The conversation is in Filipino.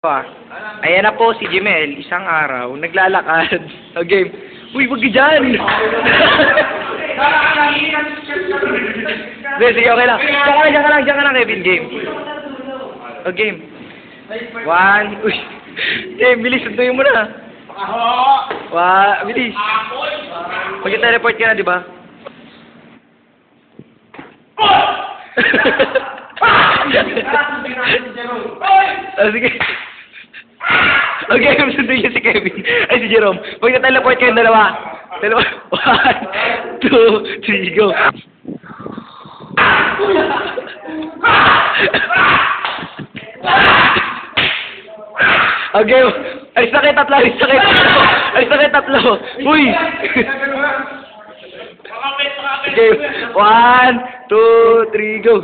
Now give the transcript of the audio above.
Ayan na po si Jimel, isang araw, naglalakad. O game. Uy, wag ka dyan! Hindi, sige, okay lang. Diyan ka lang, Kevin, game. O game. One, uy. Game, bilis, sunduin mo na. Bilis. Mag-teleport ka na, di ba? Sige. Okay, sunduin niyo si Kevin. Ay, si Jerome. Pag na-teleport kayong dalawa. 1, 2, 3, go. Okay. Alis na kayo tatlo. Uy! Okay. 1, 2, 3, go.